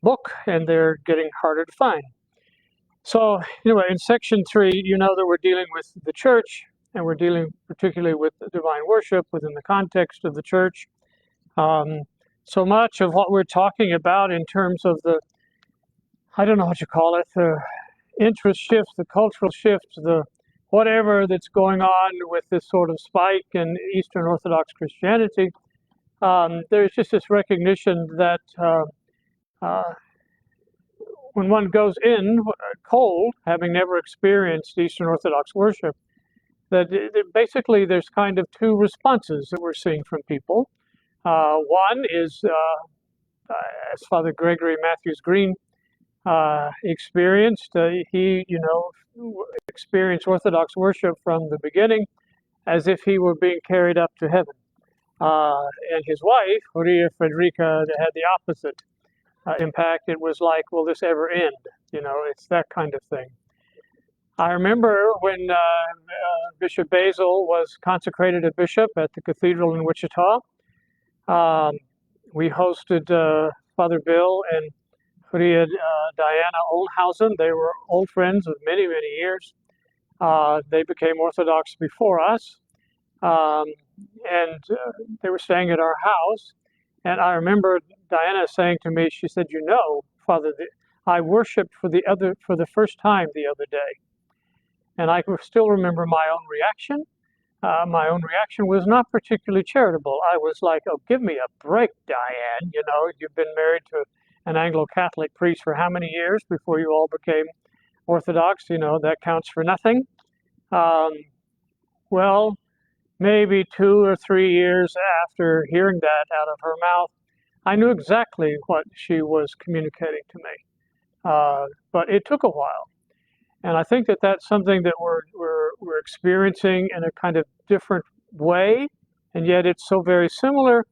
book, and they're getting harder to find. So anyway, in section 3, you know that we're dealing with the church, and we're dealing particularly with divine worship within the context of the church. So much of what we're talking about in terms of the, I don't know what you call it, the interest shifts, the cultural shifts, the whatever that's going on with this sort of spike in Eastern Orthodox Christianity, there's just this recognition that when one goes in cold, having never experienced Eastern Orthodox worship, that basically there's kind of two responses that we're seeing from people. One is, as Father Gregory Matthews Green experienced, he, experienced Orthodox worship from the beginning as if he were being carried up to heaven. And his wife, Maria Frederica, had the opposite impact. It was like, will this ever end? It's that kind of thing. I remember when Bishop Basil was consecrated a bishop at the cathedral in Wichita. We hosted Father Bill and Maria Diana Oldhausen. They were old friends of many, many years. They became Orthodox before us, and they were staying at our house. And I remember Diana saying to me, she said, Father, I worshiped for the first time the other day. And I still remember my own reaction. My own reaction was not particularly charitable. I was like, oh, give me a break, Diane. You've been married to an Anglo-Catholic priest for how many years before you all became Orthodox? That counts for nothing. Well, maybe 2 or 3 years after hearing that out of her mouth, I knew exactly what she was communicating to me. But it took a while. And I think that that's something that we're experiencing in a kind of different way, and yet it's so very similar.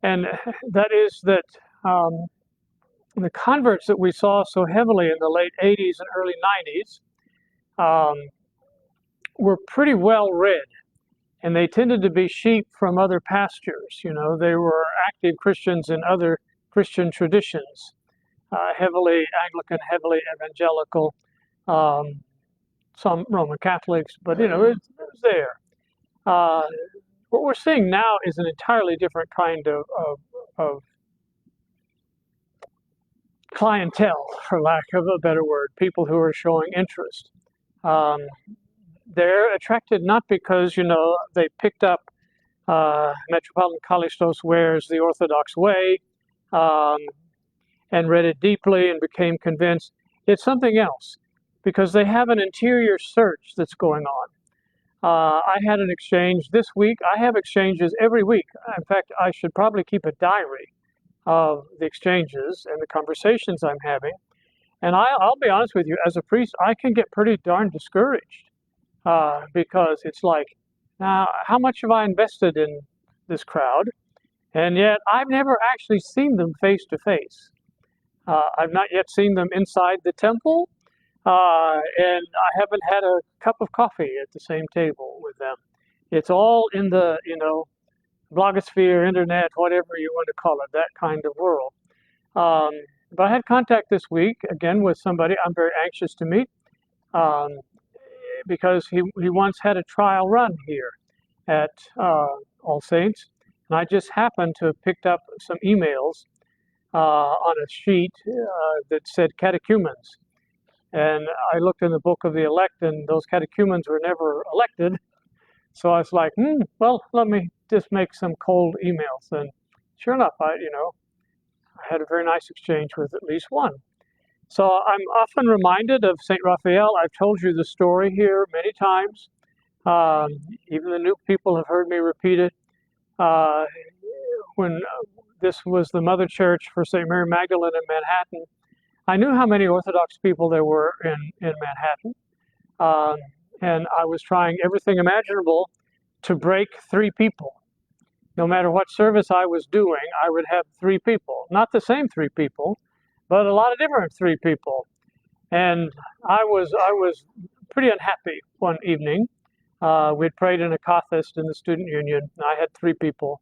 And that is that the converts that we saw so heavily in the late 80s and early 90s were pretty well read. And they tended to be sheep from other pastures. They were active Christians in other Christian traditions, heavily Anglican, heavily evangelical, some Roman Catholics, but it was there. What we're seeing now is an entirely different kind of clientele, for lack of a better word, people who are showing interest. They're attracted not because, they picked up Metropolitan Kallistos Ware's The Orthodox Way and read it deeply and became convinced. It's something else, because they have an interior search that's going on. I had an exchange this week. I have exchanges every week. In fact, I should probably keep a diary of the exchanges and the conversations I'm having. And I'll be honest with you, as a priest, I can get pretty darn discouraged. Because it's like, now, how much have I invested in this crowd? And yet, I've never actually seen them face to face. I've not yet seen them inside the temple, and I haven't had a cup of coffee at the same table with them. It's all in the, blogosphere, internet, whatever you want to call it, that kind of world. But I had contact this week, again, with somebody I'm very anxious to meet. Because he once had a trial run here at All Saints, and I just happened to have picked up some emails on a sheet that said catechumens. And I looked in the book of the elect, and those catechumens were never elected. So I was like, well, let me just make some cold emails. And sure enough, I had a very nice exchange with at least one. So I'm often reminded of St. Raphael. I've told you the story here many times. Even the new people have heard me repeat it. When this was the mother church for St. Mary Magdalene in Manhattan, I knew how many Orthodox people there were in Manhattan. And I was trying everything imaginable to break 3 people. No matter what service I was doing, I would have 3 people. Not the same 3 people, but a lot of different 3 people. And I was pretty unhappy one evening. We'd prayed in a Cathist in the student union. I had 3 people.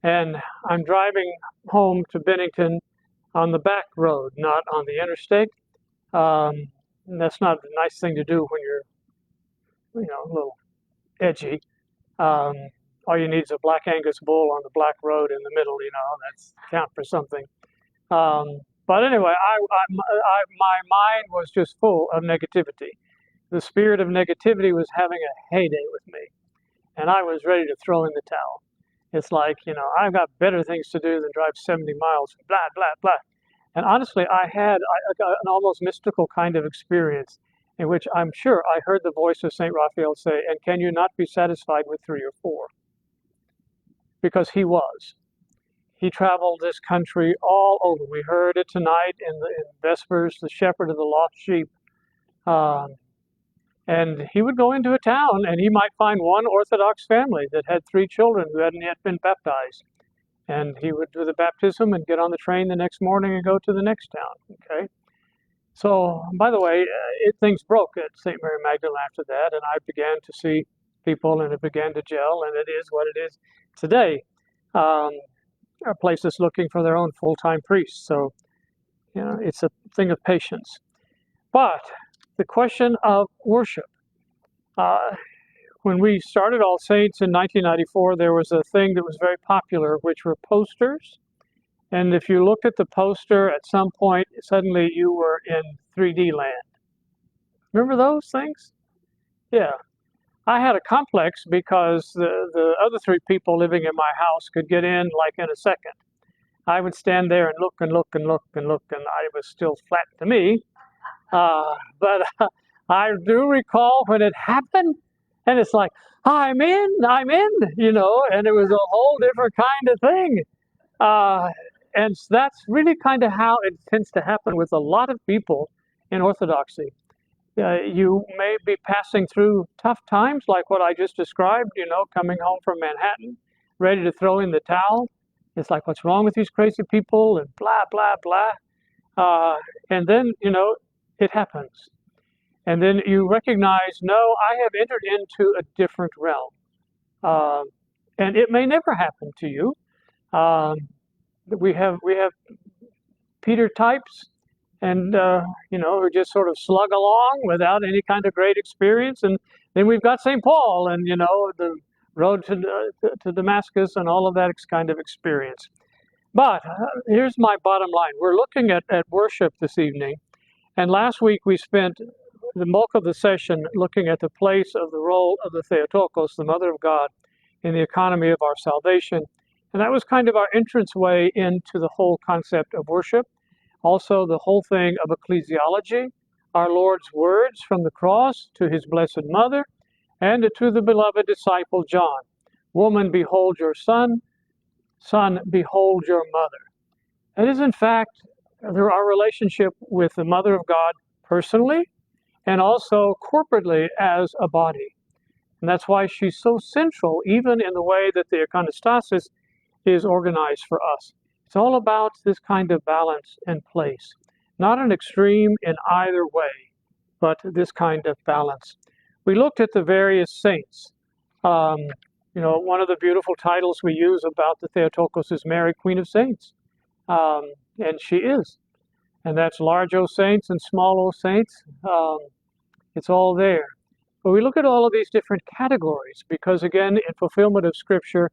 And I'm driving home to Bennington. on the back road, not on the interstate. And that's not a nice thing to do when you're, a little edgy. Um, all you need is a black Angus bull on the black road in the middle, that's count for something. But anyway, my mind was just full of negativity. The spirit of negativity was having a heyday with me, and I was ready to throw in the towel. It's like, I've got better things to do than drive 70 miles, blah, blah, blah. And honestly, I had an almost mystical kind of experience in which I'm sure I heard the voice of St. Raphael say, and can you not be satisfied with 3 or 4? Because he was. He traveled this country all over. We heard it tonight in Vespers, the shepherd of the lost sheep. And he would go into a town and he might find one Orthodox family that had 3 children who hadn't yet been baptized. And he would do the baptism and get on the train the next morning and go to the next town, okay? So, by the way, things broke at St. Mary Magdalene after that, and I began to see people, and it began to gel, and it is what it is today. Our place is looking for their own full-time priests, so, it's a thing of patience. But the question of worship. When we started All Saints in 1994, there was a thing that was very popular, which were posters. And if you looked at the poster at some point, suddenly you were in 3D land. Remember those things? Yeah. I had a complex because the other 3 people living in my house could get in like in a second. I would stand there and look and look and look and look, and I was still flat to me. But I do recall when it happened, and it's like, I'm in, and it was a whole different kind of thing. And that's really kind of how it tends to happen with a lot of people in Orthodoxy. You may be passing through tough times like what I just described, coming home from Manhattan, ready to throw in the towel. It's like, what's wrong with these crazy people, and blah, blah, blah. And then, it happens. And then you recognize, no, I have entered into a different realm. And it may never happen to you. We have Peter types, and who just sort of slug along without any kind of great experience. And then we've got St. Paul, and the road to Damascus, and all of that kind of experience. But here's my bottom line: we're looking at worship this evening, and last week we spent the bulk of the session looking at the place of the role of the Theotokos, the Mother of God, in the economy of our salvation. And that was kind of our entranceway into the whole concept of worship. Also, the whole thing of ecclesiology, our Lord's words from the cross to his Blessed Mother, and to the beloved disciple John. Woman, behold your son. Son, behold your mother. That is, in fact, our relationship with the Mother of God personally, and also corporately as a body. And that's why she's so central, even in the way that the iconostasis is organized for us. It's all about this kind of balance and place. Not an extreme in either way, but this kind of balance. We looked at the various saints. One of the beautiful titles we use about the Theotokos is Mary, Queen of Saints. And she is. And that's large O saints and small O saints. It's all there. But we look at all of these different categories because, again, in fulfillment of Scripture,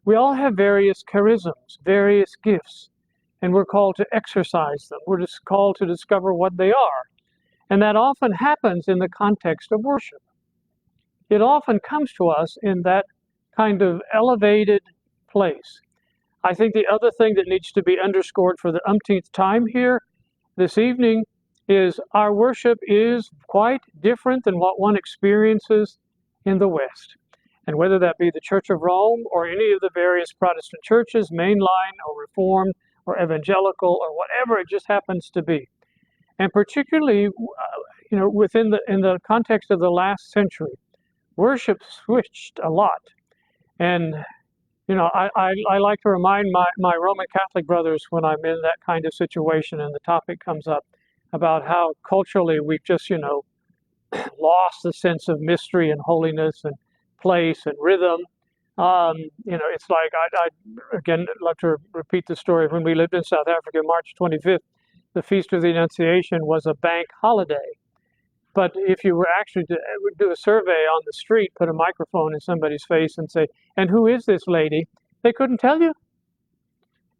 we all have various charisms, various gifts, and we're called to exercise them. We're just called to discover what they are. And that often happens in the context of worship. It often comes to us in that kind of elevated place. I think the other thing that needs to be underscored for the umpteenth time here this evening is our worship is quite different than what one experiences in the West. And whether that be the Church of Rome or any of the various Protestant churches, mainline or Reformed or Evangelical or whatever it just happens to be. And particularly, in the context of the last century, worship switched a lot. And, I like to remind my Roman Catholic brothers when I'm in that kind of situation and the topic comes up about how culturally we've just, lost the sense of mystery and holiness and place and rhythm. It's like I again love to repeat the story of when we lived in South Africa, March 25th, the Feast of the Annunciation was a bank holiday. But if you were actually to do a survey on the street, put a microphone in somebody's face and say, "And who is this lady?" They couldn't tell you.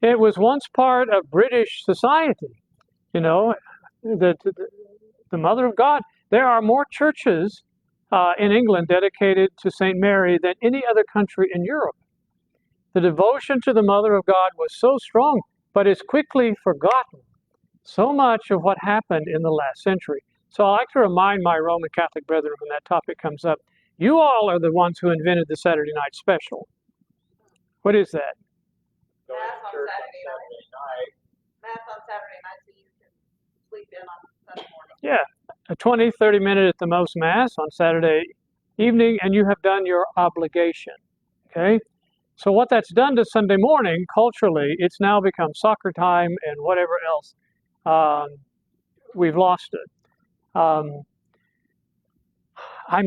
It was once part of British society, you know, the Mother of God. There are more churches in England dedicated to St. Mary than any other country in Europe. The devotion to the Mother of God was so strong, but it's quickly forgotten. So much of what happened in the last century. So I like to remind my Roman Catholic brethren when that topic comes up, you all are the ones who invented the Saturday night special. What is that? Mass on Saturday night. Mass on Saturday night so you can sleep in on Sunday morning. Yeah, a 20, 30 minute at the most Mass on Saturday evening, and you have done your obligation, okay? So what that's done to Sunday morning, culturally, it's now become soccer time and whatever else. We've lost it. I'm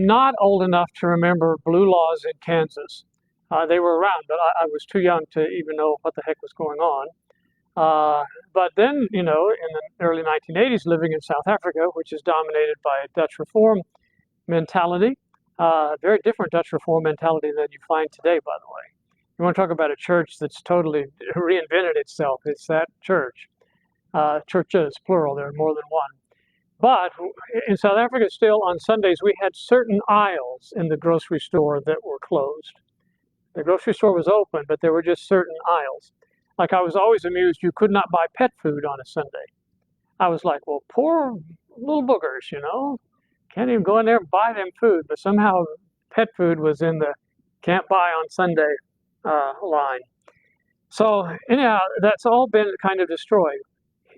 not old enough to remember blue laws in Kansas. They were around, but I was too young to even know what the heck was going on. But then, in the early 1980s, living in South Africa, which is dominated by a Dutch Reform mentality, very different Dutch Reform mentality than you find today, by the way. You want to talk about a church that's totally reinvented itself, it's that church. Churches, plural, there are more than one. But in South Africa, still on Sundays, we had certain aisles in the grocery store that were closed. The grocery store was open, but there were just certain aisles. Like I was always amused, you could not buy pet food on a Sunday. I was like, well, poor little boogers, can't even go in there and buy them food. But somehow pet food was in the can't buy on Sunday line. So anyhow, that's all been kind of destroyed.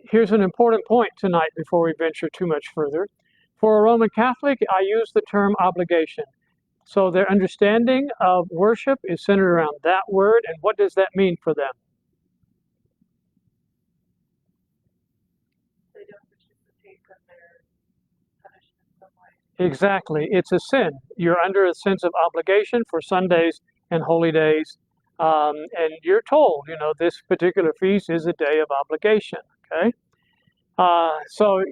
Here's an important point tonight before we venture too much further. For a Roman Catholic, I use the term obligation. So their understanding of worship is centered around that word, and what does that mean for them? They don't participate because they're punished in some way. Exactly. It's a sin. You're under a sense of obligation for Sundays and holy days. And you're told, this particular feast is a day of obligation, okay? So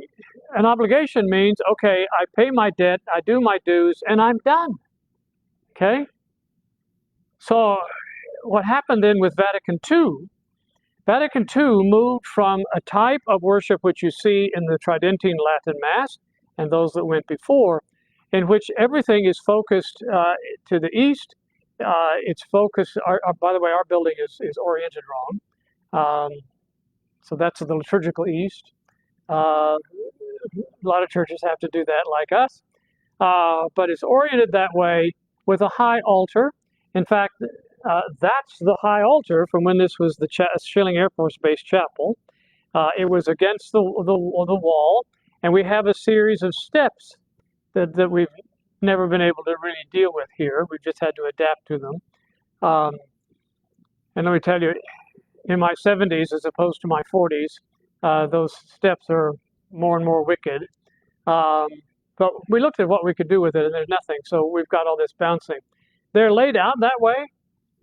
an obligation means, okay, I pay my debt, I do my dues, and I'm done, okay? So what happened then with Vatican II, Vatican II moved from a type of worship which you see in the Tridentine Latin Mass and those that went before, in which everything is focused to the east. It's focused, by the way, our building is oriented wrong. So that's the liturgical east. A lot of churches have to do that like us. But it's oriented that way with a high altar. In fact, that's the high altar from when this was the Schilling Air Force Base Chapel. It was against the wall, and we have a series of steps that we've never been able to really deal with here. We've just had to adapt to them. And let me tell you, in my 70s as opposed to my 40s, those steps are more and more wicked. But we looked at what we could do with it, and there's nothing. So we've got all this bouncing. They're laid out that way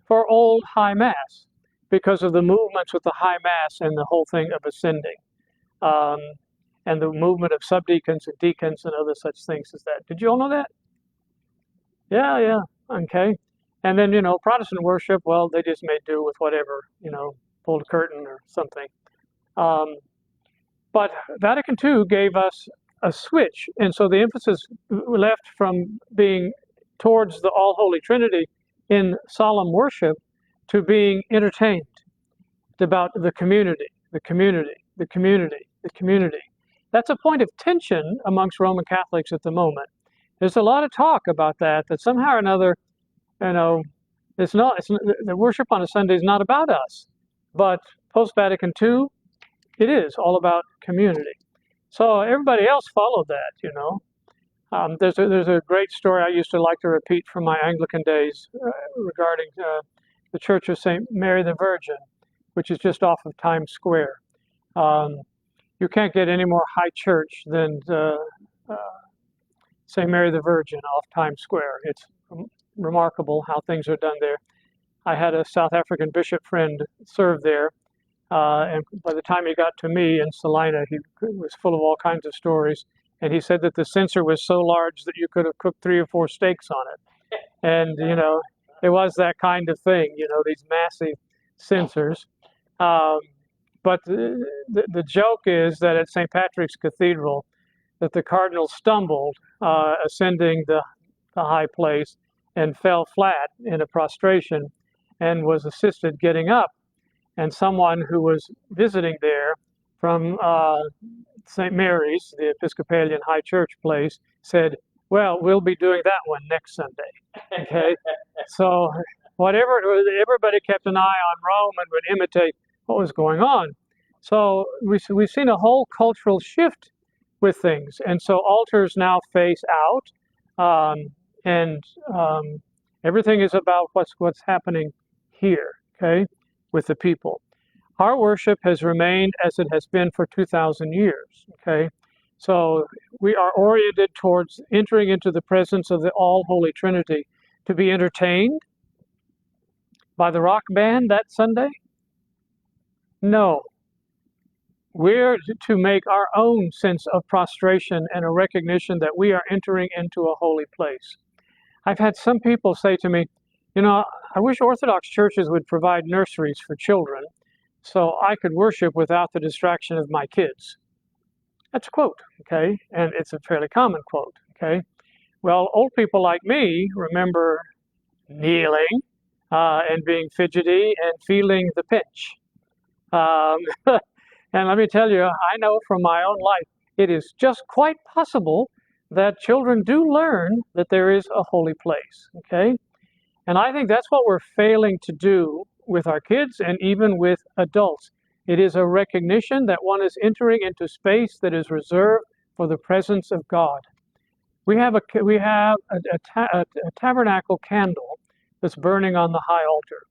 for old High Mass because of the movements with the High Mass and the whole thing of ascending. And the movement of subdeacons and deacons and other such things as that. Did you all know that? Yeah, okay. And then, Protestant worship, well, they just made do with whatever, pulled a curtain or something. But Vatican II gave us a switch, and so the emphasis left from being towards the All-Holy Trinity in solemn worship to being entertained about the community, the community, the community, the community. That's a point of tension amongst Roman Catholics at the moment. There's a lot of talk about that somehow or another, the worship on a Sunday is not about us. But post-Vatican II, it is all about community. So everybody else followed that, There's a great story I used to like to repeat from my Anglican days regarding the Church of St. Mary the Virgin, which is just off of Times Square. You can't get any more high church than St. Mary the Virgin off Times Square. It's remarkable how things are done there. I had a South African bishop friend serve there, and by the time he got to me in Salina, he was full of all kinds of stories. And he said that the censer was so large that you could have cooked 3 or 4 steaks on it. And, it was that kind of thing, these massive censers. But the joke is that at St. Patrick's Cathedral, that the cardinal stumbled ascending the high place and fell flat in a prostration and was assisted getting up. And someone who was visiting there from St. Mary's, the Episcopalian High Church place, said, well, we'll be doing that one next Sunday. Okay, so everybody kept an eye on Rome and would imitate what was going on. So we've seen a whole cultural shift with things, and so altars now face out, and everything is about what's happening here. Okay, with the people. Our worship has remained as it has been for 2,000 years. Okay, so we are oriented towards entering into the presence of the All-Holy Trinity to be entertained by the rock band that Sunday? No. We're to make our own sense of prostration and a recognition that we are entering into a holy place. I've had some people say to me, I wish Orthodox churches would provide nurseries for children so I could worship without the distraction of my kids. That's a quote, okay? And it's a fairly common quote, okay? Well, old people like me remember kneeling and being fidgety and feeling the pinch. And let me tell you, I know from my own life, it is just quite possible that children do learn that there is a holy place, okay? And I think that's what we're failing to do with our kids and even with adults. It is a recognition that one is entering into space that is reserved for the presence of God. We have a tabernacle candle that's burning on the high altar.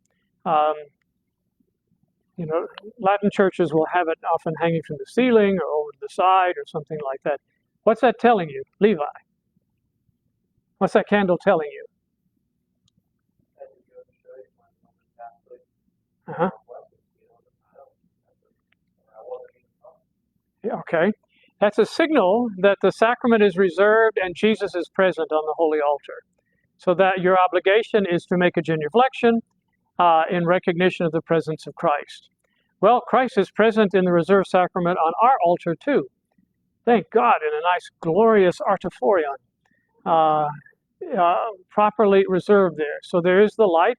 Latin churches will have it often hanging from the ceiling or over to the side or something like that. What's that telling you, Levi? What's that candle telling you? Uh-huh. Okay. That's a signal that the sacrament is reserved and Jesus is present on the holy altar. So that your obligation is to make a genuflection in recognition of the presence of Christ. Well, Christ is present in the reserved sacrament on our altar too. Thank God, in a nice, glorious artiforion, properly reserved there. So there is the light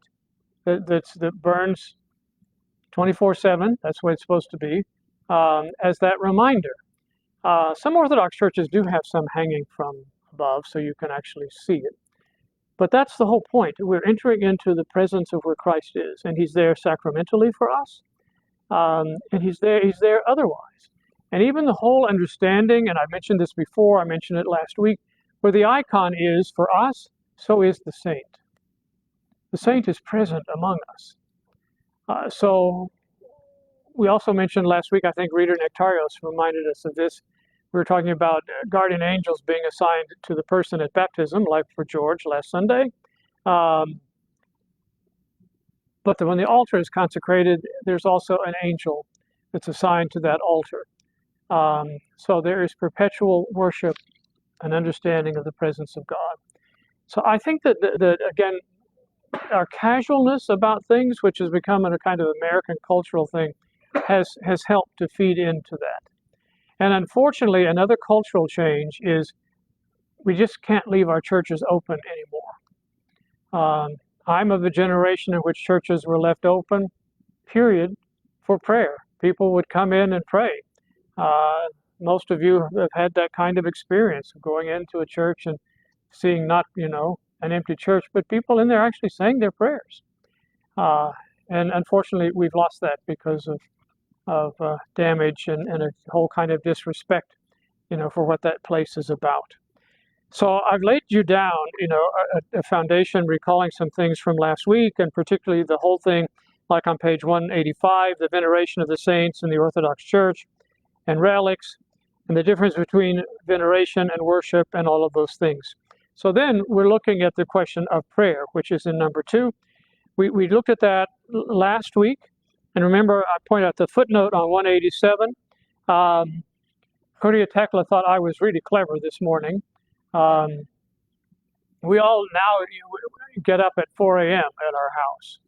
that burns 24/7. That's what it's supposed to be, as that reminder. Some Orthodox churches do have some hanging from above, so you can actually see it. But that's the whole point. We're entering into the presence of where Christ is, and He's there sacramentally for us, and He's there otherwise. And even the whole understanding, and I mentioned this before, I mentioned it last week, where the icon is for us, so is the saint. The saint is present among us. So we also mentioned last week, I think Reader Nectarios reminded us of this. We were talking about guardian angels being assigned to the person at baptism, like for George last Sunday. But when the altar is consecrated, there's also an angel that's assigned to that altar. So there is perpetual worship and understanding of the presence of God. So I think that, again, our casualness about things, which has become a kind of American cultural thing, has helped to feed into that. And unfortunately, another cultural change is we just can't leave our churches open anymore. I'm of the generation in which churches were left open, period, for prayer. People would come in and pray. Most of you have had that kind of experience of going into a church and seeing not, an empty church, but people in there actually saying their prayers. And unfortunately, we've lost that because of damage and a whole kind of disrespect, for what that place is about. So I've laid you down, a foundation recalling some things from last week, and particularly the whole thing, like on page 185, the veneration of the saints in the Orthodox Church, and relics, and the difference between veneration and worship, and all of those things. So then we're looking at the question of prayer, which is in number 2. We looked at that last week, and remember I pointed out the footnote on 187. Cordia Tekla thought I was really clever this morning. We all now get up at 4 a.m. at our house,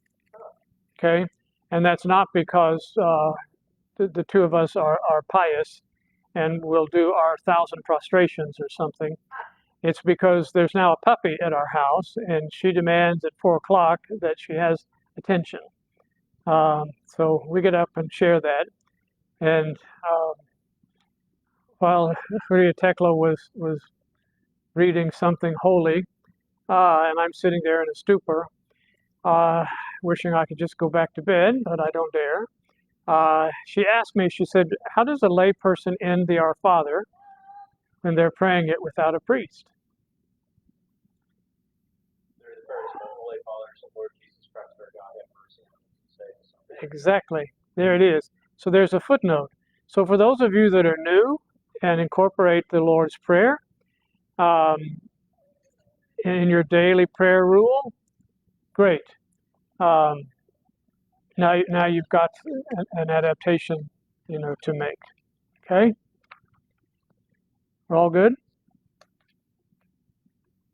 okay? And that's not because the two of us are pious and we'll do our 1,000 prostrations or something. It's because there's now a puppy at our house and she demands at 4 o'clock that she has attention. So we get up and share that. And while Cordia Tekla was reading something holy, and I'm sitting there in a stupor, wishing I could just go back to bed, but I don't dare. She asked me, she said, how does a lay person end the Our Father when they're praying it without a priest? Exactly. There it is. So there's a footnote. So for those of you that are new and incorporate the Lord's Prayer in your daily prayer rule, great. Now you've got an adaptation, to make. Okay? We're all good?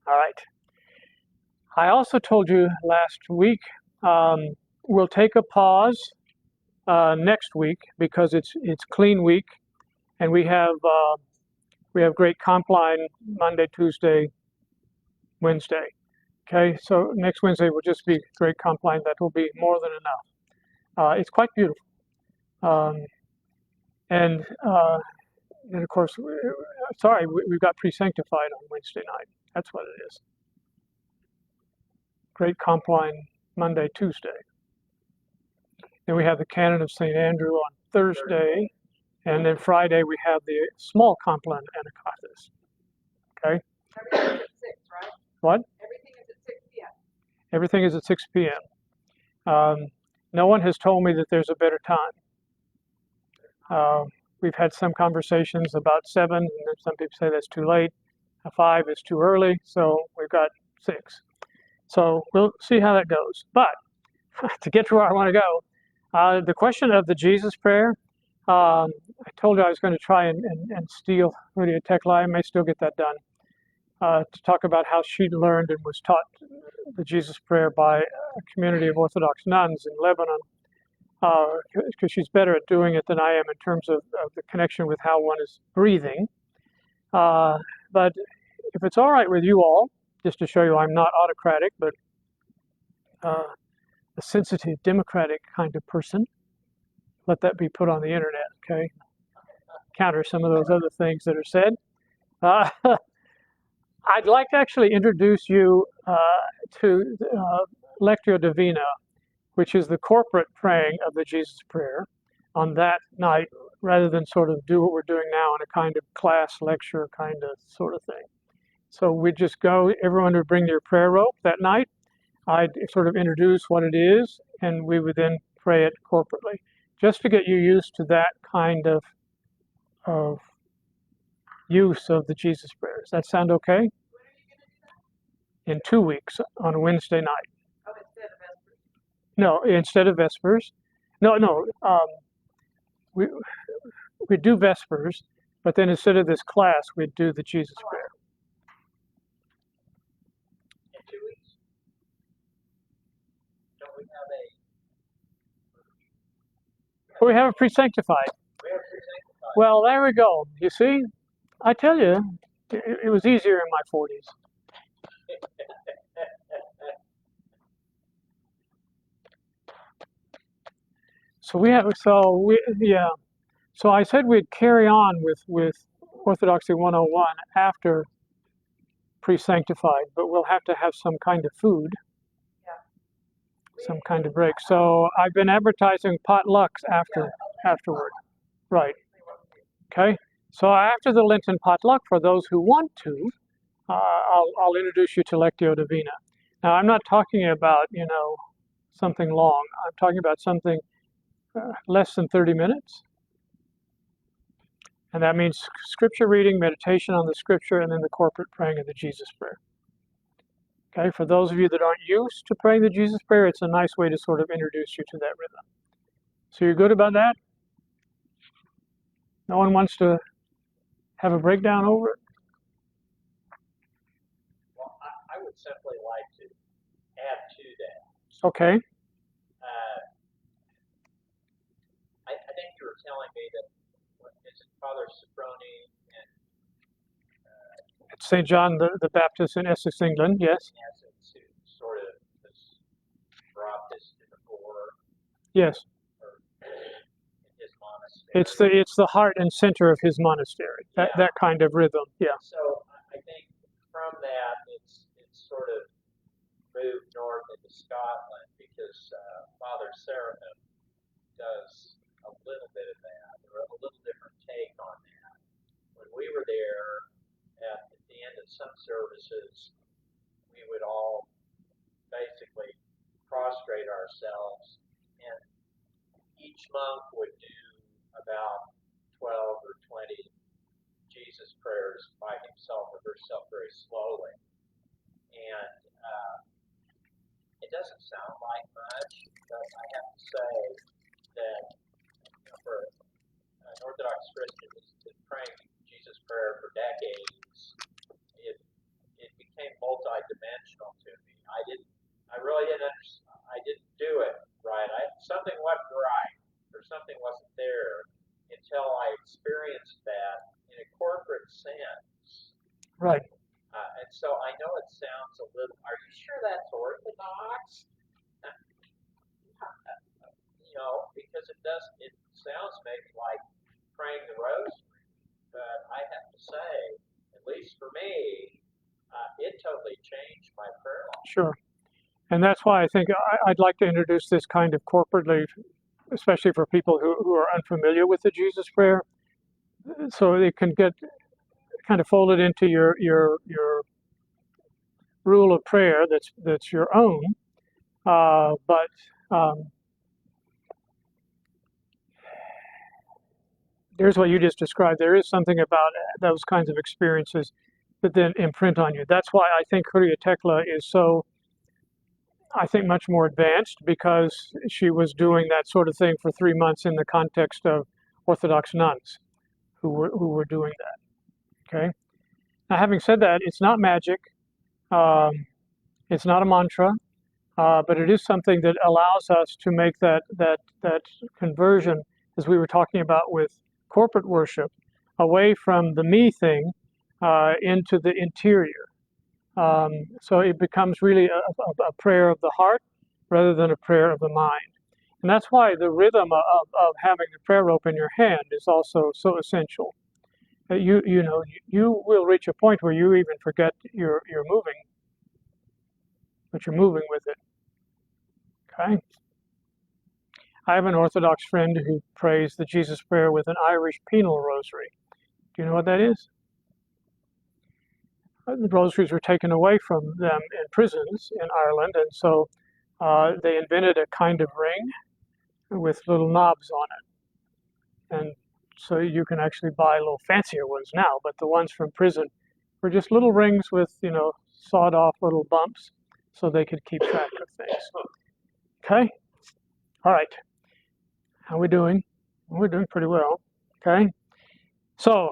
All right. I also told you last week we'll take a pause next week because it's clean week, and we have great Compline Monday, Tuesday, Wednesday. Okay, so next Wednesday will just be great Compline. That will be more than enough. It's quite beautiful, and of course, we've got pre-sanctified on Wednesday night. That's what it is. Great Compline Monday, Tuesday. Then we have the Canon of St. Andrew on Thursday, and then Friday we have the small Compline Anacostus. Okay? Everything is at 6, right? What? Everything is at 6 p.m. Everything is at 6 p.m. No one has told me that there's a better time. We've had some conversations about 7, and some people say that's too late. 5 is too early, so we've got 6. So we'll see how that goes. But to get to where I want to go, the question of the Jesus prayer, I told you I was going to try and steal Cordia Tekla. I may still get that done, to talk about how she learned and was taught the Jesus prayer by a community of Orthodox nuns in Lebanon, because she's better at doing it than I am in terms of the connection with how one is breathing. But if it's all right with you all, just to show you I'm not autocratic, but a sensitive, democratic kind of person, let that be put on the internet, okay? Counter some of those other things that are said. I'd like to actually introduce you to Lectio Divina, which is the corporate praying of the Jesus prayer on that night, rather than sort of do what we're doing now in a kind of class lecture kind of sort of thing. So we just go, everyone would bring their prayer rope that night. I'd sort of introduce what it is, and we would then pray it corporately, just to get you used to that kind of use of the Jesus prayer. Does that sound okay? When are you going to do that? In 2 weeks on a Wednesday night. Oh, instead of Vespers? No, instead of Vespers. No. We do Vespers, but then instead of this class, we'd do the Jesus prayer. In 2 weeks? Don't we have We have a pre-sanctified. we have pre-sanctified? Well, there we go. You see, I tell you, it was easier in my 40s. So I said we'd carry on with Orthodoxy 101 after pre-sanctified, but we'll have to have some kind of food, some kind of break. So I've been advertising potlucks afterward. Right. Okay. So after the Lenten potluck, for those who want to, I'll introduce you to Lectio Divina. Now, I'm not talking about, something long. I'm talking about something less than 30 minutes. And that means scripture reading, meditation on the scripture, and then the corporate praying of the Jesus prayer. Okay, for those of you that aren't used to praying the Jesus Prayer, it's a nice way to sort of introduce you to that rhythm. So you're good about that? No one wants to have a breakdown over it? Well, I would simply like to add to that. Okay. I think you were telling me that, is it Father Sophroni and It's St. John the Baptist in Essex, England, yes. Essex, who sort of has brought this to the fore, Yes. or in his monastery? It's the heart and center of his monastery. That Yeah. kind of rhythm. Yeah. So I think from that, it's sort of moved north into Scotland because Father Seraphim does a little bit of that, or a little different take on that. When we were there, at the end of some services, we would all basically prostrate ourselves, and each monk would do about 12 or 20 Jesus prayers by himself or herself very slowly. And it doesn't sound like much, but I have to say that for an Orthodox Christian who's been praying Jesus prayer for decades, it became multi-dimensional to me. I really didn't understand. I didn't do it right. Something wasn't right, or something wasn't there until I experienced that in a corporate sense. Right. And so I know it sounds a little. Are you sure that's Orthodox? Because it does. It sounds maybe like praying the rosary, but I have to say, at least for me, it totally changed my prayer life. Sure. And that's why I think I'd like to introduce this kind of corporately, especially for people who are unfamiliar with the Jesus Prayer, so it can get kind of folded into your rule of prayer that's your own. But there's what you just described. There is something about those kinds of experiences that then imprint on you. That's why I think Curia Tekla is so, I think, much more advanced, because she was doing that sort of thing for 3 months in the context of Orthodox nuns who were doing that. Okay. Now, having said that, it's not magic. It's not a mantra, but it is something that allows us to make that conversion, as we were talking about with corporate worship, away from the me thing into the interior. So it becomes really a prayer of the heart rather than a prayer of the mind. And that's why the rhythm of having the prayer rope in your hand is also so essential. You will reach a point where you even forget you're moving, but you're moving with it. Okay? I have an Orthodox friend who prays the Jesus Prayer with an Irish penal rosary. Do you know what that is? The rosaries were taken away from them in prisons in Ireland, and so they invented a kind of ring with little knobs on it. And so you can actually buy little fancier ones now, but the ones from prison were just little rings with, sawed off little bumps so they could keep track of things. Okay? All right. How are we doing? We're doing pretty well. Okay? So,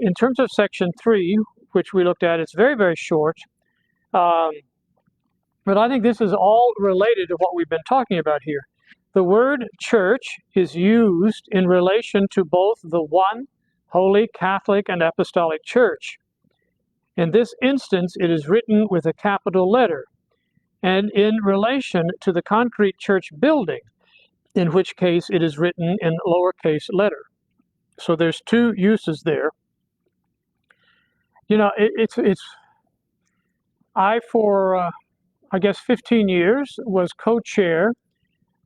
in terms of section 3, which we looked at, it's very, very short. But I think this is all related to what we've been talking about here. The word church is used in relation to both the one holy Catholic and Apostolic Church. In this instance, it is written with a capital letter, and in relation to the concrete church building, in which case it is written in lowercase letter. So there's 2 uses there. I guess 15 years was co-chair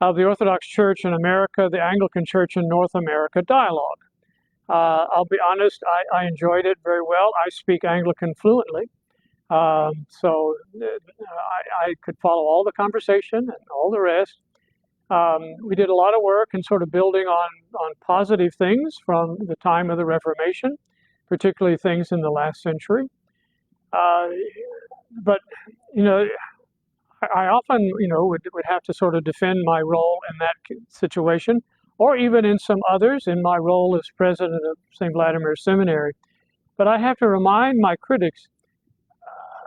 of the Orthodox Church in America, the Anglican Church in North America dialogue. I'll be honest, I enjoyed it very well. I speak Anglican fluently, so I could follow all the conversation and all the rest. We did a lot of work in sort of building on positive things from the time of the Reformation, particularly things in the last century. but you know, I often, would have to sort of defend my role in that situation, or even in some others, in my role as president of St. Vladimir Seminary. But I have to remind my critics,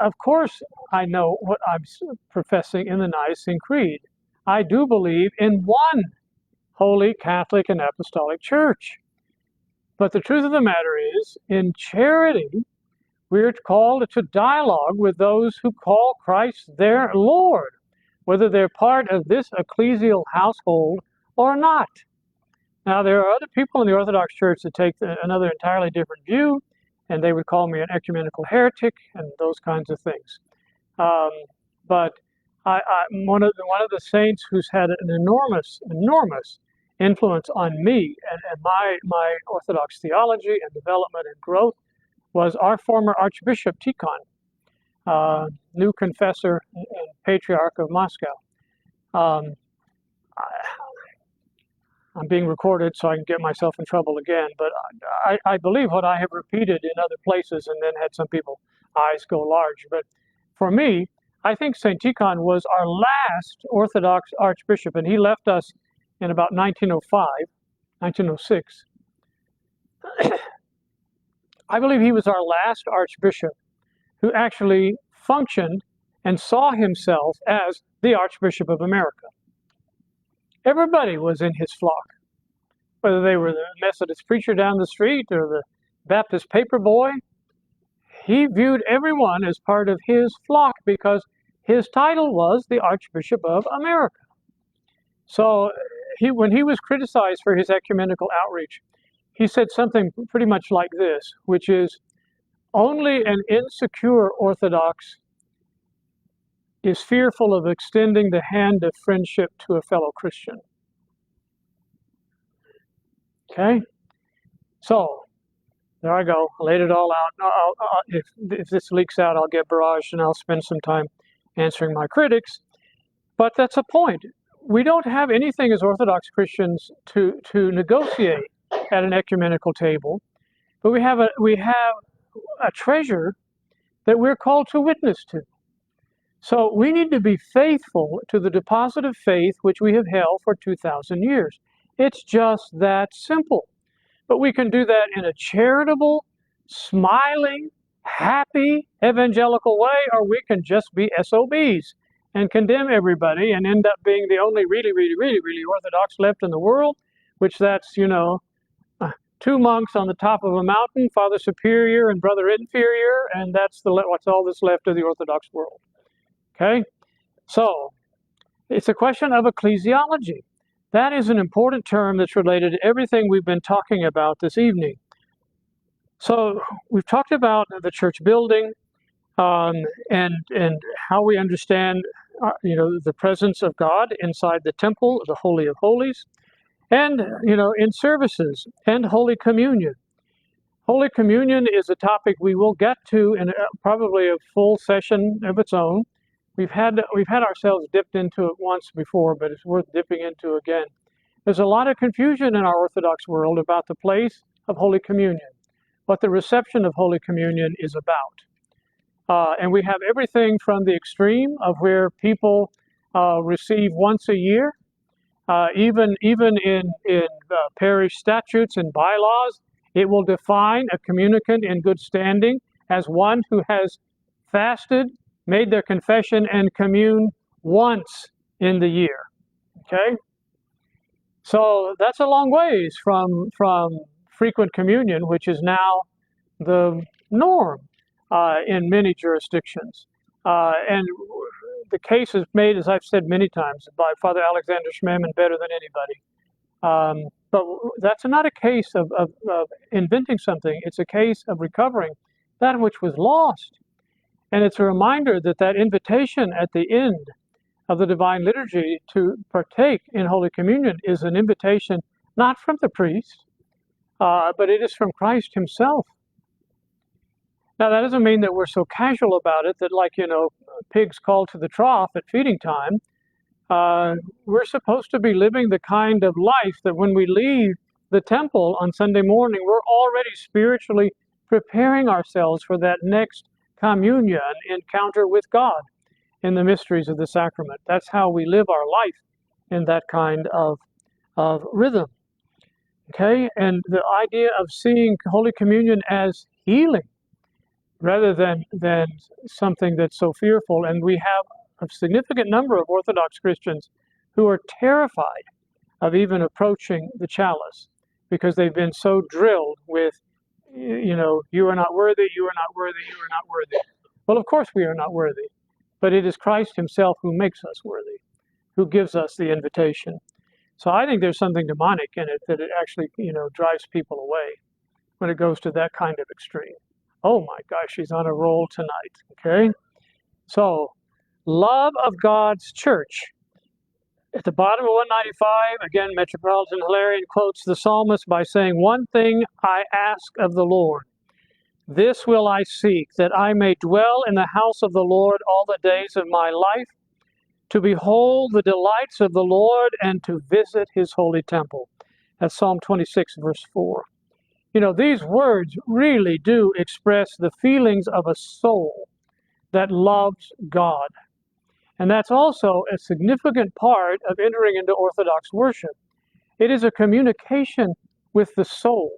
of course, I know what I'm professing in the Nicene Creed. I do believe in one holy Catholic and Apostolic Church. But the truth of the matter is, in charity, we're called to dialogue with those who call Christ their Lord, whether they're part of this ecclesial household or not. Now, there are other people in the Orthodox Church that take another entirely different view, and they would call me an ecumenical heretic and those kinds of things. But one of the saints who's had an enormous influence on me and my Orthodox theology and development and growth was our former Archbishop Tikhon, new confessor and patriarch of Moscow. I'm being recorded so I can get myself in trouble again, but I believe what I have repeated in other places and then had some people eyes go large. But for me, I think St. Tikhon was our last Orthodox Archbishop, and he left us in about 1905, 1906. I believe he was our last Archbishop who actually functioned and saw himself as the Archbishop of America. Everybody was in his flock, whether they were the Methodist preacher down the street or the Baptist paper boy. He viewed everyone as part of his flock because his title was the Archbishop of America. So when he was criticized for his ecumenical outreach, he said something pretty much like this, which is, only an insecure Orthodox is fearful of extending the hand of friendship to a fellow Christian. Okay? So, there I go. I laid it all out. If this leaks out, I'll get barraged and I'll spend some time answering my critics. But that's a point. We don't have anything as Orthodox Christians to negotiate at an ecumenical table, but we have a treasure that we're called to witness to. So we need to be faithful to the deposit of faith which we have held for 2,000 years. It's just that simple. But we can do that in a charitable, smiling, happy, evangelical way, or we can just be SOBs and condemn everybody and end up being the only really Orthodox left in the world, which that's, two monks on the top of a mountain, Father Superior and Brother Inferior, and that's what's all that's left of the Orthodox world. Okay? So, it's a question of ecclesiology. That is an important term that's related to everything we've been talking about this evening. So, we've talked about the church building and how we understand the presence of God inside the temple, the Holy of Holies, and in services and Holy Communion. Holy Communion is a topic we will get to in probably a full session of its own. We've had ourselves dipped into it once before, but it's worth dipping into again. There's a lot of confusion in our Orthodox world about the place of Holy Communion, what the reception of Holy Communion is about. And we have everything from the extreme of where people receive once a year, even in parish statutes and bylaws, it will define a communicant in good standing as one who has fasted, made their confession, and communed once in the year. Okay? So that's a long ways from frequent communion, which is now the norm in many jurisdictions. And the case is made, as I've said many times, by Father Alexander Schmemann better than anybody. But that's not a case of inventing something. It's a case of recovering that which was lost. And it's a reminder that invitation at the end of the Divine Liturgy to partake in Holy Communion is an invitation not from the priest, but it is from Christ himself. Now, that doesn't mean that we're so casual about it that, like, pigs called to the trough at feeding time. We're supposed to be living the kind of life that when we leave the temple on Sunday morning, we're already spiritually preparing ourselves for that next communion, encounter with God in the mysteries of the sacrament. That's how we live our life in that kind of rhythm. Okay, and the idea of seeing Holy Communion as healing rather than something that's so fearful. And we have a significant number of Orthodox Christians who are terrified of even approaching the chalice because they've been so drilled with, you are not worthy, you are not worthy, you are not worthy. Well, of course we are not worthy, but it is Christ himself who makes us worthy, who gives us the invitation. So I think there's something demonic in it, that it actually, drives people away when it goes to that kind of extreme. Oh my gosh, she's on a roll tonight, okay? So, love of God's church. At the bottom of 195, again, Metropolitan Hilarion quotes the psalmist by saying, "One thing I ask of the Lord, this will I seek, that I may dwell in the house of the Lord all the days of my life, to behold the delights of the Lord and to visit his holy temple." That's Psalm 26, verse 4. These words really do express the feelings of a soul that loves God. And that's also a significant part of entering into Orthodox worship. It is a communication with the soul,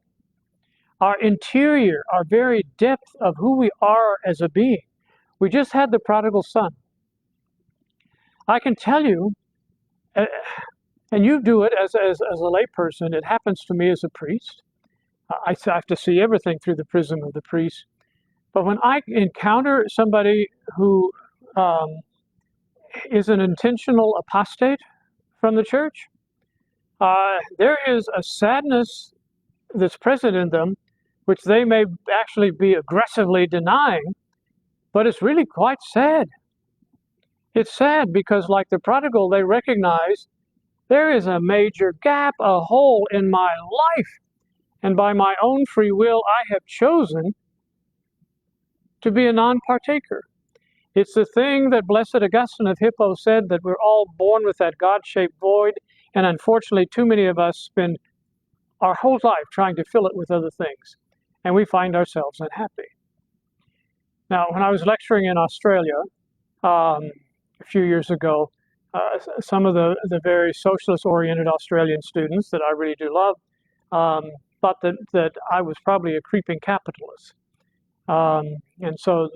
our interior, our very depth of who we are as a being. We just had the prodigal son. I can tell you, and you do it as a layperson, it happens to me as a priest. I have to see everything through the prism of the priest. But when I encounter somebody who is an intentional apostate from the church, there is a sadness that's present in them, which they may actually be aggressively denying, but it's really quite sad. It's sad because, like the prodigal, they recognize there is a major gap, a hole in my life, and by my own free will, I have chosen to be a non-partaker. It's the thing that Blessed Augustine of Hippo said, that we're all born with that God-shaped void, and unfortunately too many of us spend our whole life trying to fill it with other things, and we find ourselves unhappy. Now, when I was lecturing in Australia a few years ago, some of the very socialist-oriented Australian students that I really do love thought that I was probably a creeping capitalist. And so,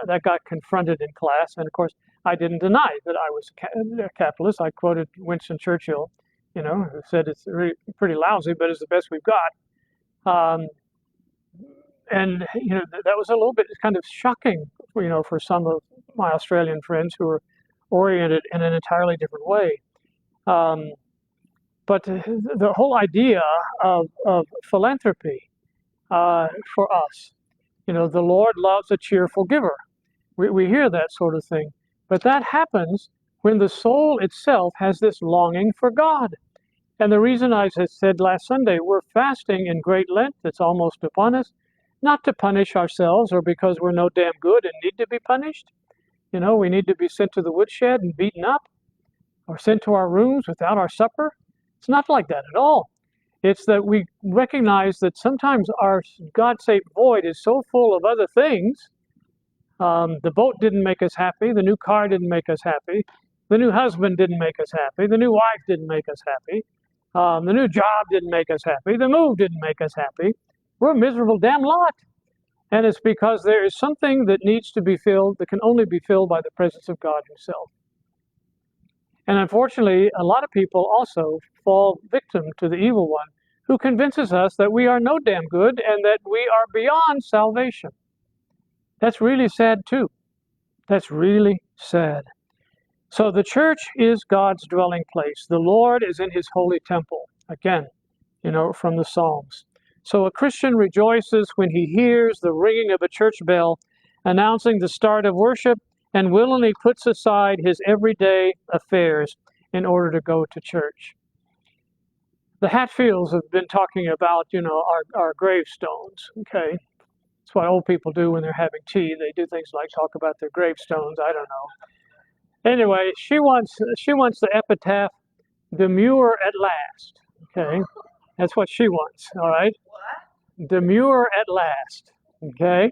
that got confronted in class. And of course, I didn't deny that I was a capitalist. I quoted Winston Churchill, who said it's really pretty lousy, but it's the best we've got. And, that was a little bit kind of shocking, for some of my Australian friends who were oriented in an entirely different way. But the whole idea of philanthropy for us, the Lord loves a cheerful giver. We hear that sort of thing. But that happens when the soul itself has this longing for God. And the reason I said last Sunday, we're fasting in Great Lent that's almost upon us, not to punish ourselves or because we're no damn good and need to be punished. We need to be sent to the woodshed and beaten up or sent to our rooms without our supper. It's not like that at all. It's that we recognize that sometimes our God-shaped void is so full of other things. The boat didn't make us happy. The new car didn't make us happy. The new husband didn't make us happy. The new wife didn't make us happy. The new job didn't make us happy. The move didn't make us happy. We're a miserable damn lot. And it's because there is something that needs to be filled that can only be filled by the presence of God himself. And unfortunately, a lot of people also fall victim to the evil one, who convinces us that we are no damn good and that we are beyond salvation. That's really sad too. That's really sad. So the church is God's dwelling place. The Lord is in his holy temple. Again, from the Psalms. So a Christian rejoices when he hears the ringing of a church bell announcing the start of worship, and willingly puts aside his everyday affairs in order to go to church. The Hatfields have been talking about, our gravestones, okay? That's what old people do when they're having tea. They do things like talk about their gravestones, I don't know. Anyway, she wants the epitaph, "Demure at last," okay? That's what she wants, all right? What? Demure at last, okay?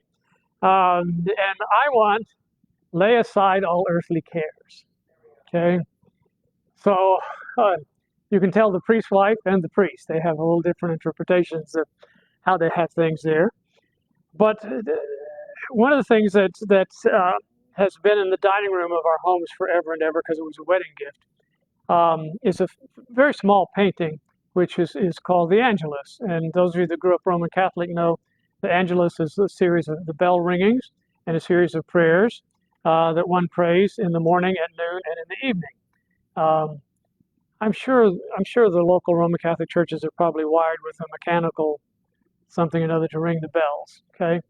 And I want lay aside all earthly cares. Okay, so you can tell the priest's wife and the priest, they have a little different interpretations of how they have things there. But one of the things that has been in the dining room of our homes forever and ever, because it was a wedding gift, is a very small painting, which is called the Angelus. And those of you that grew up Roman Catholic know the Angelus is a series of the bell ringings and a series of prayers that one prays in the morning, at noon, and in the evening. I'm sure the local Roman Catholic churches are probably wired with a mechanical something or another to ring the bells. Okay,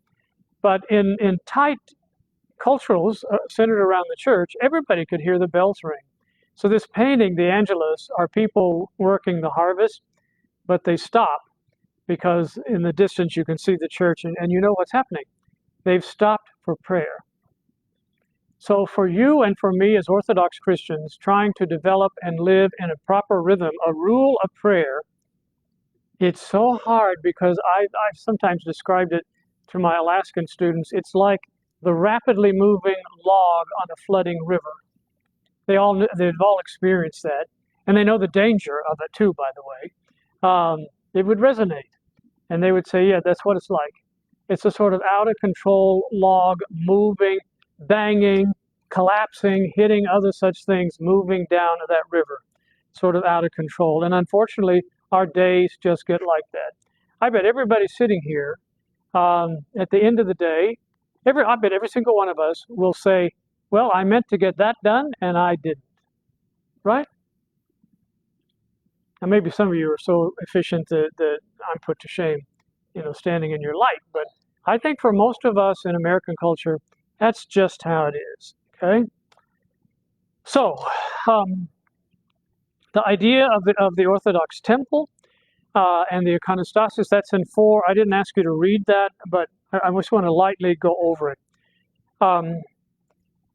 but in tight culturals centered around the church, everybody could hear the bells ring. So this painting, the Angelus, are people working the harvest, but they stop because in the distance you can see the church, and you know what's happening. They've stopped for prayer. So for you and for me as Orthodox Christians, trying to develop and live in a proper rhythm, a rule of prayer, it's so hard because I've sometimes described it to my Alaskan students. It's like the rapidly moving log on a flooding river. They've all experienced that, and they know the danger of it too, by the way. It would resonate, and they would say, yeah, that's what it's like. It's a sort of out of control log moving, banging, collapsing, hitting other such things, moving down that river, sort of out of control. And unfortunately, our days just get like that. I bet everybody sitting here, at the end of the day, I bet every single one of us will say, well, I meant to get that done, and I didn't, right? And maybe some of you are so efficient that I'm put to shame, standing in your light. But I think for most of us in American culture, that's just how it is, okay? So, the idea of the Orthodox temple and the iconostasis, that's in 4. I didn't ask you to read that, but I just want to lightly go over it.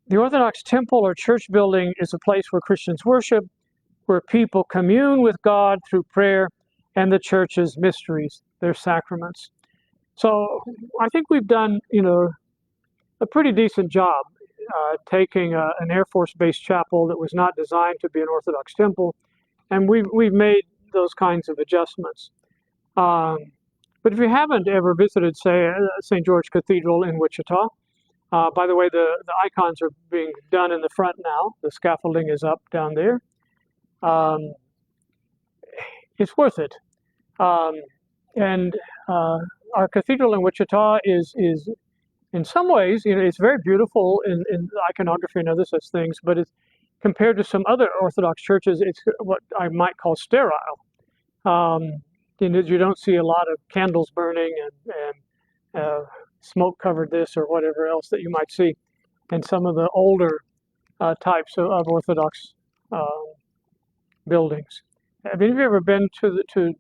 The Orthodox temple or church building is a place where Christians worship, where people commune with God through prayer and the church's mysteries, their sacraments. So I think we've done, a pretty decent job taking an Air Force-based chapel that was not designed to be an Orthodox temple, and we've made those kinds of adjustments. But if you haven't ever visited, say, St. George Cathedral in Wichita, by the way, the icons are being done in the front now. The scaffolding is up down there. It's worth it. And our cathedral in Wichita is in some ways, it's very beautiful in iconography and other such things, but it's compared to some other Orthodox churches, it's what I might call sterile. You don't see a lot of candles burning and smoke covered this or whatever else that you might see in some of the older types of Orthodox buildings. Have any of you ever been to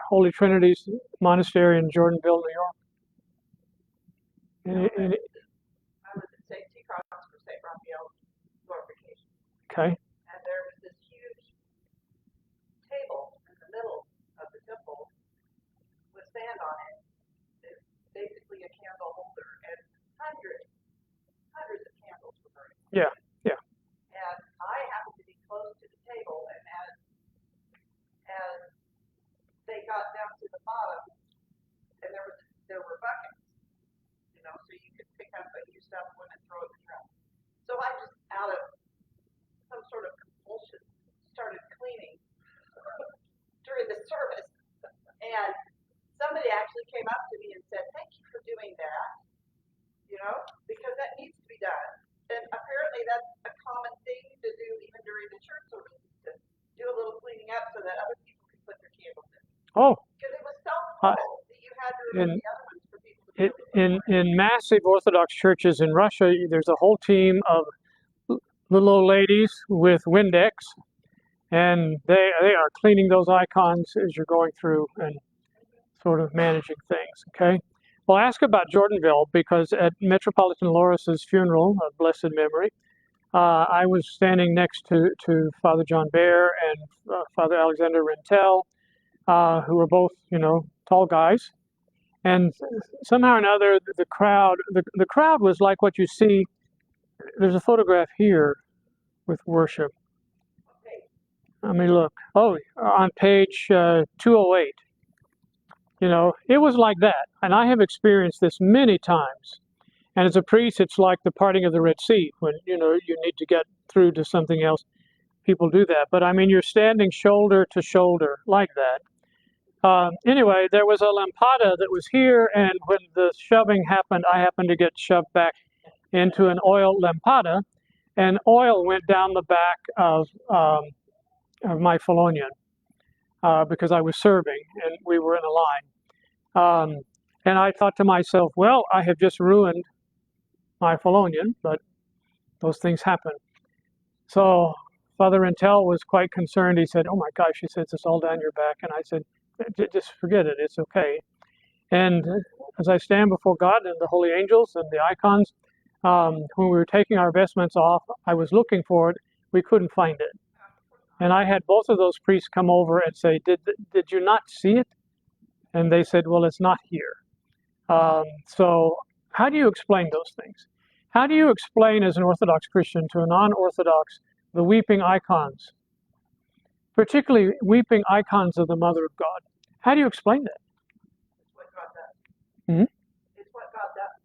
Holy Trinity's monastery in Jordanville, New York? I was at St. T. Cross for St. Raphael's glorification. Okay. And there was this huge table in the middle of the temple with sand on it. It's basically a candle holder, and hundreds of candles were burning. Yeah. And I happened to be close to the table, and as they got down to the bottom, and there were buckets, so you could pick up a used up one and throw it in the trash. So I just, out of some sort of compulsion, started cleaning during the service, and somebody actually came up to me and said, "Thank you for doing that," because that needs to be done. And apparently that's a common thing to do even during the church service, to do a little cleaning up so that other people can put their candles in. Oh. Because it was so full that you had to remove the other ones for people to in massive Orthodox churches in Russia, there's a whole team of little old ladies with Windex, and they are cleaning those icons as you're going through and sort of managing things, okay? Well, ask about Jordanville, because at Metropolitan Loris's funeral of blessed memory, I was standing next to Father John Baer and Father Alexander Rentel, who were both, tall guys. And somehow or another, the crowd was like what you see. There's a photograph here with worship. Let me look. Oh, on page 208. You know, it was like that. And I have experienced this many times. And as a priest, it's like the parting of the Red Sea when, you know, you need to get through to something else. People do that. But I mean, you're standing shoulder to shoulder like that. Anyway, there was a lampada that was here, and when the shoving happened, I happened to get shoved back into an oil lampada, and oil went down the back of my phelonion because I was serving, and we were in a line. And I thought to myself, well, I have just ruined my phelonion, but those things happen. So Father Rentel was quite concerned. He said, oh my gosh, he says, it's all down your back. And I said, just forget it, it's okay. And as I stand before God and the holy angels and the icons, when we were taking our vestments off, I was looking for it. We couldn't find it. And I had both of those priests come over and say, did you not see it? And they said, well, it's not here. So how do you explain those things? How do you explain as an Orthodox Christian to a non-Orthodox the weeping icons, particularly weeping icons of the Mother of God? How do you explain that? It's what God does. Hmm? It's what God does.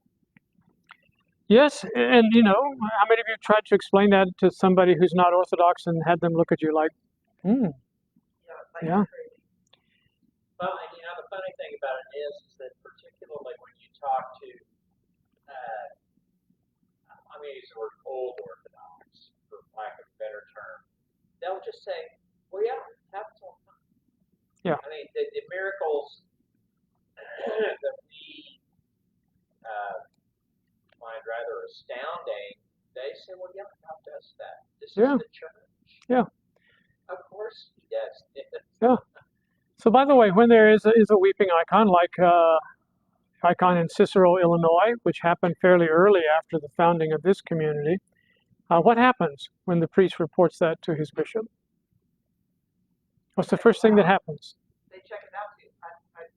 Yes, and you know, how many of you tried to explain that to somebody who's not Orthodox and had them look at you like, yeah. Well, and you know, the funny thing about it is that particularly when you talk to, I mean, these are old Orthodox, for lack of a better term, they'll just say, well, yeah, it happens all the time. Yeah. I mean, the miracles that we find rather astounding, they say, well, yeah, God does that. This is the church. Yeah. Of course he does. Yeah. So by the way, when there is a weeping icon, like icon in Cicero, Illinois, which happened fairly early after the founding of this community, what happens when the priest reports that to his bishop? What's the first thing that happens? They check it out to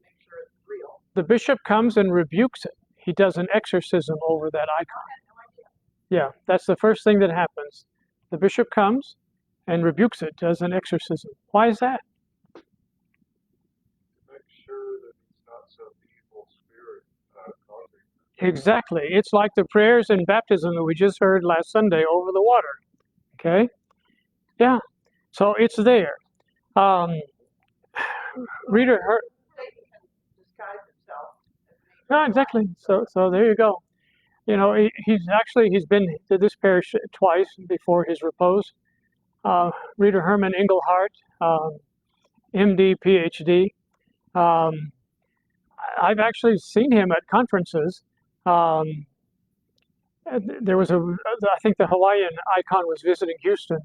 make sure it's real. The bishop comes and rebukes it. He does an exorcism over that icon. I had no idea. Yeah, that's the first thing that happens. The bishop comes and rebukes it, does an exorcism. Why is that? To make sure that it's not some evil spirit causing it. Exactly. It's like the prayers in baptism that we just heard last Sunday over the water. Okay? Yeah. So it's there. Reader, Satan can disguise himself. no, exactly. So there you go. You know, he's been to this parish twice before his repose. Reader Herman Engelhardt, MD, PhD. I've actually seen him at conferences. There was I think the Hawaiian icon was visiting Houston,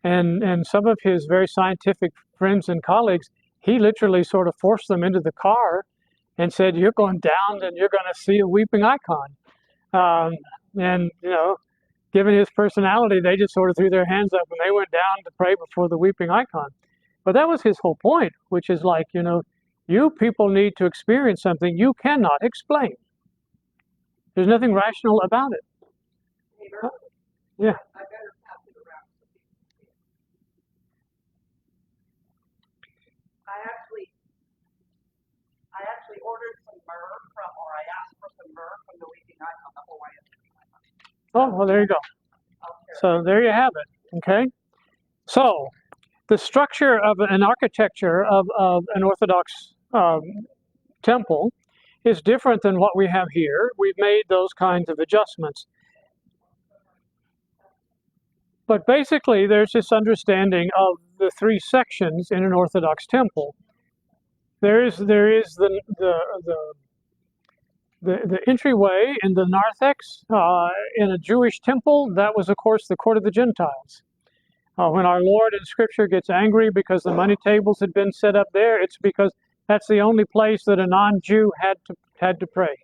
and some of his very scientific friends and colleagues, he literally sort of forced them into the car and said, you're going down and you're going to see a weeping icon. And, you know, given his personality, they just sort of threw their hands up and they went down to pray before the weeping icon. But that was his whole point, which is like, you know, you people need to experience something you cannot explain. There's nothing rational about it. Yeah. I better pass it around so people can see it. I actually ordered some myrrh or I asked for some myrrh from the weeping icon, the Hawaiian weeping icon. Oh, well, there you go. So there you have it. Okay. So the structure of an architecture of an Orthodox temple is different than what we have here. We've made those kinds of adjustments. But basically, there's this understanding of the three sections in an Orthodox temple. There is the entryway in the narthex in a Jewish temple. That was, of course, the court of the Gentiles. When our Lord in Scripture gets angry because the money tables had been set up there, it's because that's the only place that a non-Jew had to pray,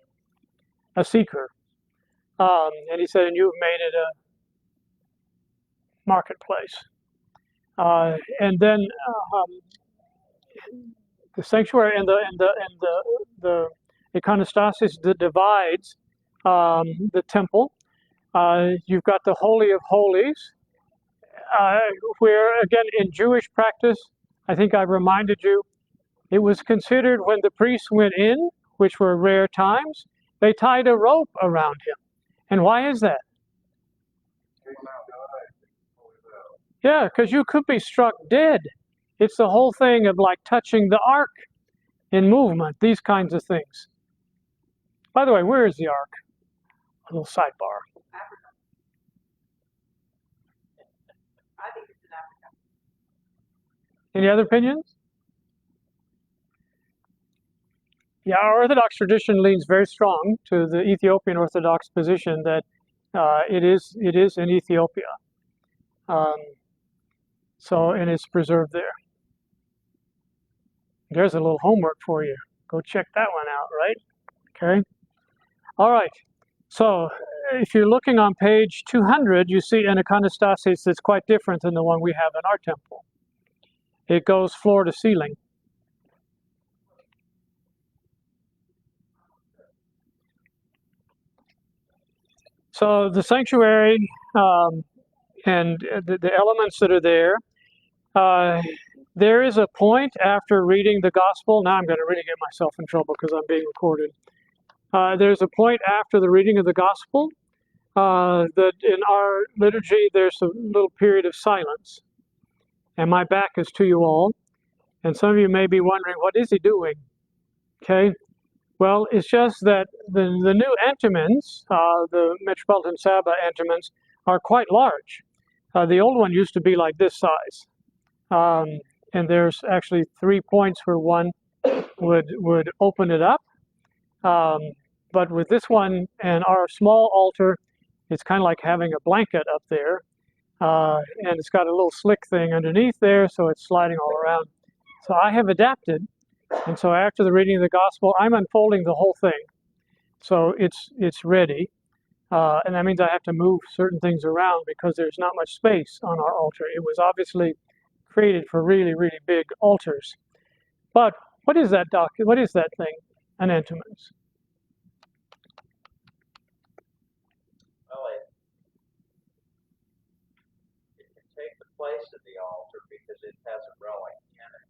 a seeker. And he said, and you've made it a marketplace. And then the sanctuary and the iconostasis that divides the temple. You've got the Holy of Holies, where, again, in Jewish practice, I think I've reminded you, it was considered when the priests went in, which were rare times, they tied a rope around him. And why is that? Yeah, because you could be struck dead. It's the whole thing of like touching the ark in movement, these kinds of things. By the way, where is the ark? A little sidebar. Africa. I think it's in Africa. Any other opinions? Yeah, our Orthodox tradition leans very strong to the Ethiopian Orthodox position that it is in Ethiopia. And it's preserved there. There's a little homework for you. Go check that one out, right? Okay. All right. So if you're looking on page 200, you see an iconostasis that's quite different than the one we have in our temple. It goes floor to ceiling. So the sanctuary and the elements that are there, there is a point after reading the gospel. Now I'm going to really get myself in trouble because I'm being recorded. There's a point after the reading of the gospel that in our liturgy there's a little period of silence. And my back is to you all. And some of you may be wondering, what is he doing? Okay. Well, it's just that the new entomans, the Metropolitan Saba entomans, are quite large. The old one used to be like this size. And there's actually 3 points where one would open it up. But with this one and our small altar, it's kind of like having a blanket up there. And it's got a little slick thing underneath there, so it's sliding all around. So I have adapted. And so after the reading of the gospel, I'm unfolding the whole thing. So it's ready. And that means I have to move certain things around because there's not much space on our altar. It was obviously created for really, really big altars. But what is that what is that thing? An entomans. Well, it can take the place of the altar because it has a relic in it.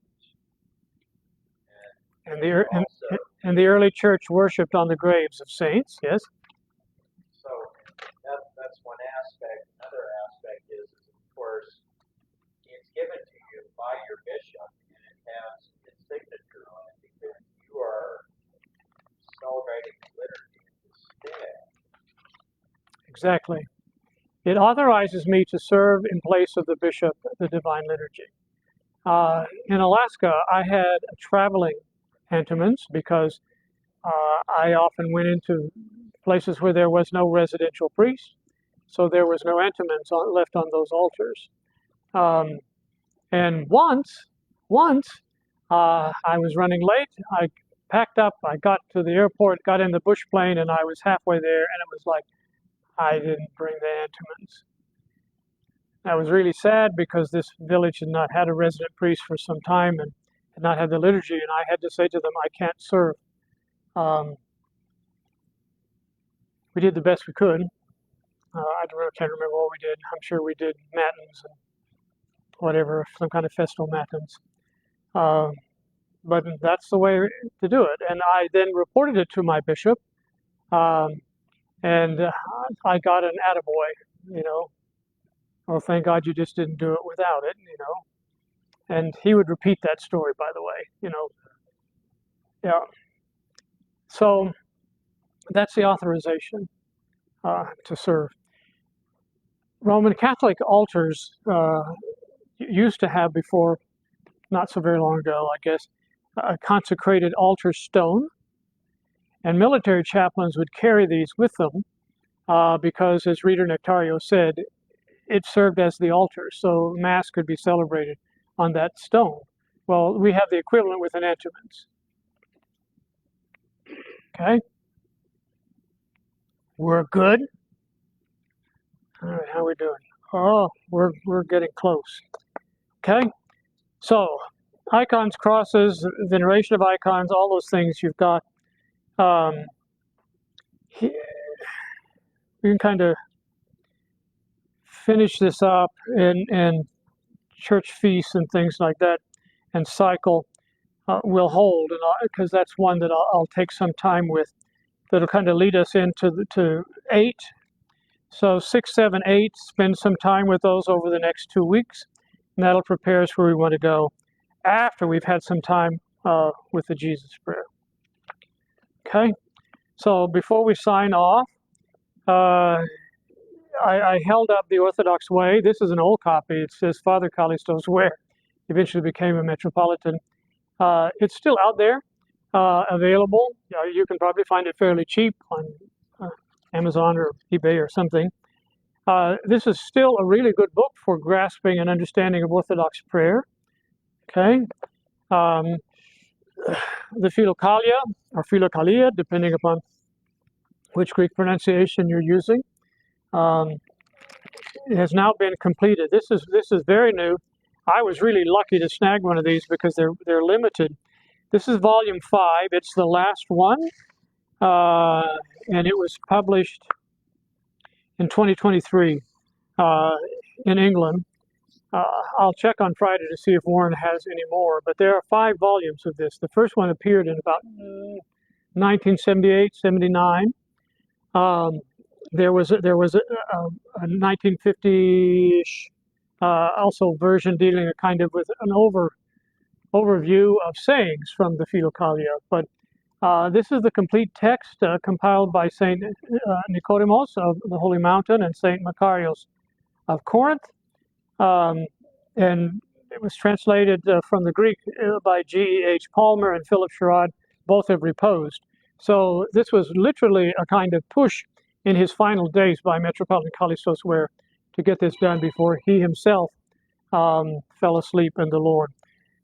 And the early church worshipped on the graves of saints, yes? So that's one aspect. Another aspect is, of course, it's given to you by your bishop, and it has its signature on it because you are celebrating the liturgy instead. Exactly. It authorizes me to serve in place of the bishop the Divine Liturgy. In Alaska, I had a traveling entomans because I often went into places where there was no residential priest, so there was no entomans left on those altars. And once I was running late. I packed up. I got to the airport, got in the bush plane, and I was halfway there, and it was like I didn't bring the entomans. I was really sad because this village had not had a resident priest for some time and had not had the liturgy, and I had to say to them, I can't serve. We did the best we could. I can't remember what we did. I'm sure we did matins and whatever, some kind of festal matins. But that's the way to do it. And I then reported it to my bishop, and I got an attaboy, Oh, thank God you just didn't do it without it, And he would repeat that story, by the way, Yeah. So that's the authorization to serve. Roman Catholic altars used to have before, not so very long ago, I guess, a consecrated altar stone. And military chaplains would carry these with them because, as Reader Nectario said, it served as the altar, so Mass could be celebrated on that stone. Well, we have the equivalent with an entomans. Okay? We're good? All right, how are we doing? Oh, we're getting close. Okay? So, icons, crosses, veneration of icons, all those things you've got. Um, he, we can kind of finish this up and church feasts and things like that, and cycle will hold, and because that's one that I'll take some time with. That'll kind of lead us into to 8. So 6, 7, 8. Spend some time with those over the next 2 weeks, and that'll prepare us where we want to go after we've had some time with the Jesus Prayer. Okay. So before we sign off, I held up the Orthodox Way. This is an old copy. It says Father Callisto's Way. Eventually became a metropolitan. It's still out there, available. You can probably find it fairly cheap on Amazon or eBay or something. This is still a really good book for grasping and understanding of Orthodox prayer. Okay. The Philokalia or Philokalia, depending upon which Greek pronunciation you're using, it has now been completed. This is very new. I was really lucky to snag one of these because they're limited. This is volume 5. It's the last one, and it was published in 2023 in England. I'll check on Friday to see if Warren has any more, but there are 5 volumes of this. The first one appeared in about 1978, 79. There was a 1950-ish also version dealing kind of with an overview of sayings from the Philokalia. But this is the complete text compiled by Saint Nicodemus of the Holy Mountain and Saint Macarius of Corinth. And it was translated from the Greek by G.H. Palmer and Philip Sherrod. Both have reposed. So this was literally a kind of push in his final days by Metropolitan Callistos Ware to get this done before he himself fell asleep in the Lord.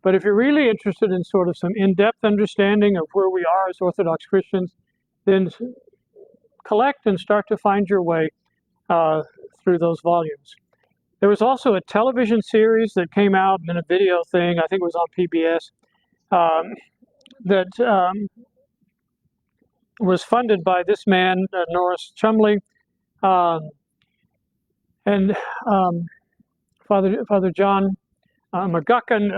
But if you're really interested in sort of some in-depth understanding of where we are as Orthodox Christians, then collect and start to find your way through those volumes. There was also a television series that came out and a video thing, I think it was on PBS, that was funded by this man, Norris Chumley, and Father John McGuckin,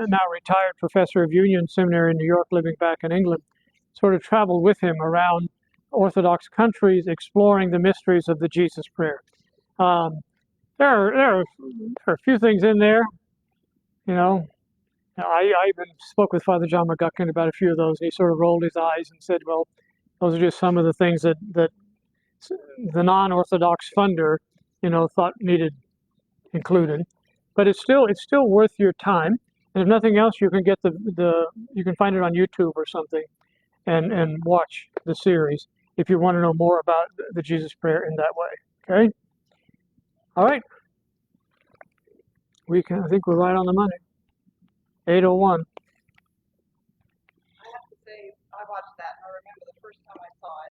now retired professor of Union Seminary in New York, living back in England, sort of traveled with him around Orthodox countries, exploring the mysteries of the Jesus Prayer. There are a few things in there, you know. I even spoke with Father John McGuckin about a few of those, and he sort of rolled his eyes and said, well, those are just some of the things that the non-Orthodox funder, thought needed included. But it's still worth your time. And if nothing else, you can get you can find it on YouTube or something and watch the series if you want to know more about the Jesus Prayer in that way. Okay? All right. I think we're right on the money. 8:01. I have to say, I watched that and I remember the first time I saw it.